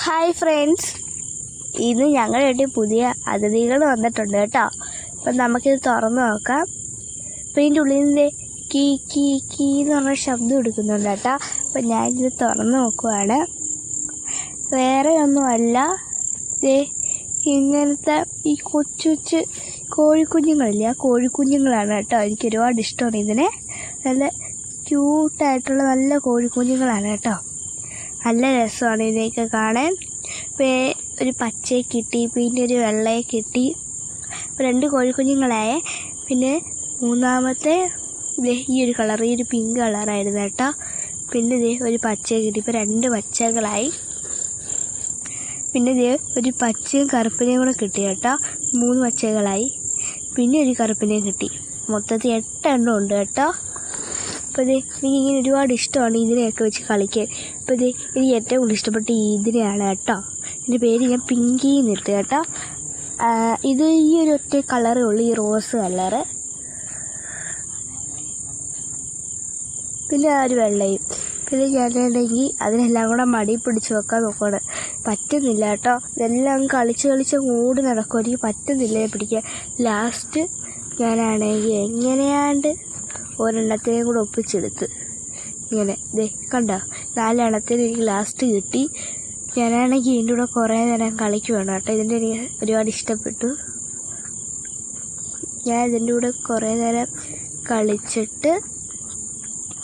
Hi friends, ഇന്ന് ഞങ്ങളുടെ വീട്ടിൽ പുതിയ അതിഥികൾ വന്നിട്ടുണ്ട് കേട്ടോ. അപ്പം നമുക്കിത് തുറന്ന് നോക്കാം. അപ്പം ഇതിൻ്റെ ഉള്ളിൽ നിന്ന് കീ കീ കീ എന്ന് പറഞ്ഞ ശബ്ദം എടുക്കുന്നുണ്ട് കേട്ടോ. അപ്പം ഞാനിത് തുറന്ന് നോക്കുവാണ്. വേറെ ഒന്നുമല്ല, ഇങ്ങനത്തെ ഈ കൊച്ചു കോഴിക്കുഞ്ഞുങ്ങളില്ലേ, ആ കോഴിക്കുഞ്ഞുങ്ങളാണ് കേട്ടോ. എനിക്ക് ഒരുപാട് ഇഷ്ടമാണ് ഇതിനെ. നല്ല ക്യൂട്ടായിട്ടുള്ള നല്ല കോഴിക്കുഞ്ഞുങ്ങളാണ് കേട്ടോ. നല്ല രസമാണ് ഇതിനെയൊക്കെ കാണാൻ. ഒരു പച്ചയെ കിട്ടി, പിന്നെ ഒരു വെള്ളയെ കിട്ടി, 2 കോഴിക്കുഞ്ഞുങ്ങളായ. പിന്നെ മൂന്നാമത്തെ ഈ ഒരു കളർ, ഈ ഒരു പിങ്ക് കളറായിരുന്നു കേട്ടോ. പിന്നെ ഒരു പച്ചയെ കിട്ടി, ഇപ്പോൾ 2 പച്ചകളായി. പിന്നെ ഒരു പച്ചയും കറുപ്പിനെയും കൂടെ കിട്ടി കേട്ടോ, 3 പച്ചകളായി. പിന്നെ ഒരു കറുപ്പിനെയും കിട്ടി. മൊത്തത്തിൽ 8 എണ്ണം ഉണ്ട് കേട്ടോ. അപ്പോൾ എനിക്കിങ്ങനെ ഒരുപാട് ഇഷ്ടമാണ് ഇതിനെയൊക്കെ വെച്ച് കളിക്കാൻ. അപ്പോൾ എനിക്ക് ഏറ്റവും കൂടുതൽ ഇഷ്ടപ്പെട്ട ഇതിനെയാണ് കേട്ടോ. എൻ്റെ പേര് ഞാൻ പിങ്കി നിർത്തി കേട്ടോ. ഇത് ഈ ഒരു ഒറ്റ കളറേ ഉള്ളൂ, ഈ റോസ് കളറ്. പിന്നെ ആ ഒരു വെള്ളയും. പിന്നെ ഞാനാണെങ്കിൽ അതിനെല്ലാം കൂടെ മടി പിടിച്ച് വെക്കാൻ നോക്കുകയാണ്. പറ്റുന്നില്ല കേട്ടോ. ഇതെല്ലാം കളിച്ച് ഓടി നടക്കും. എനിക്ക് പറ്റുന്നില്ല പിടിക്കാൻ. ലാസ്റ്റ് ഞാനാണെങ്കിൽ എങ്ങനെയാണ്ട് ഒരെണ്ണത്തിനെയും കൂടെ ഒപ്പിച്ചെടുത്ത് ഇങ്ങനെ കണ്ടോ, 4 എണ്ണത്തിന് എനിക്ക് ലാസ്റ്റ് കിട്ടി. ഞാനാണെങ്കിൽ ഇതിൻ്റെ കൂടെ കുറേ നേരം കളിക്കുവാണ് കേട്ടോ. ഇതിൻ്റെ എനിക്ക് ഒരുപാട് ഇഷ്ടപ്പെട്ടു. ഞാൻ ഇതിൻ്റെ കൂടെ കുറേ നേരം കളിച്ചിട്ട്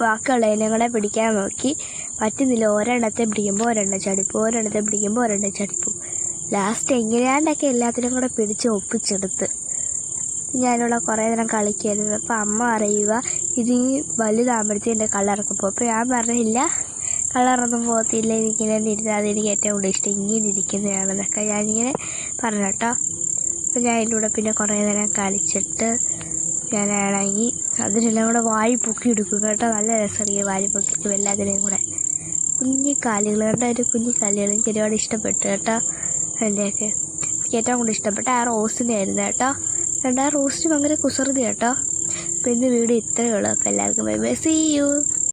ബാക്കിയുള്ളതിനെ കൂടെ പിടിക്കാൻ നോക്കി. പറ്റുന്നില്ല. ഒരെണ്ണത്തെ പിടിക്കുമ്പോൾ ഒരെണ്ണം ചടിപ്പും, ഒരെണ്ണത്തെ പിടിക്കുമ്പോൾ ഒരെണ്ണം ചടിപ്പും. ലാസ്റ്റ് എങ്ങനെയാണ്ടൊക്കെ എല്ലാത്തിനും കൂടെ പിടിച്ച് ഒപ്പിച്ചെടുത്ത് ഞാനിവിടെ കുറേ നേരം കളിക്കായിരുന്നു. അപ്പോൾ അമ്മ അറിയുക ഇത് വലുതാകുമ്പോഴത്തേക്കും എൻ്റെ കളറൊക്കെ പോകും. അപ്പോൾ ഞാൻ പറഞ്ഞില്ല, കളറൊന്നും പോകത്തില്ല, എനിക്കിങ്ങനെ ഇരുന്നാൽ അതെനിക്ക് ഏറ്റവും കൂടുതൽ ഇഷ്ടം ഇങ്ങനെ ഇരിക്കുന്നതാണെന്നൊക്കെ ഞാനിങ്ങനെ പറഞ്ഞു കേട്ടോ. അപ്പോൾ ഞാൻ അതിൻ്റെ കൂടെ പിന്നെ കുറേ നേരം കളിച്ചിട്ട് ഞാനാണെങ്കിൽ അതിനെല്ലാം കൂടെ വാരി പൊക്കി എടുക്കും കേട്ടോ. നല്ല രസമാണ് വാരി പൊക്കിക്കും എല്ലാത്തിനെയും കൂടെ. കുഞ്ഞു കാലുകൾ കേട്ടോ, ഒരു കുഞ്ഞു കാലുകൾ എനിക്ക് ഒരുപാട് ഇഷ്ടപ്പെട്ടു കേട്ടോ. അതിൻ്റെയൊക്കെ എനിക്ക് ഏറ്റവും കൂടുതൽ ഇഷ്ടപ്പെട്ട ആ റോസിനെ ആയിരുന്നു കേട്ടോ. റോസ്റ്റ് ഭയങ്കര കുസൃതി കേട്ടോ. അപ്പോൾ ഇന്ന് വീഡിയോ ഇത്രയേ ഉള്ളൂ. അപ്പോൾ എല്ലാവർക്കും ബൈ ബൈ, സീ യു.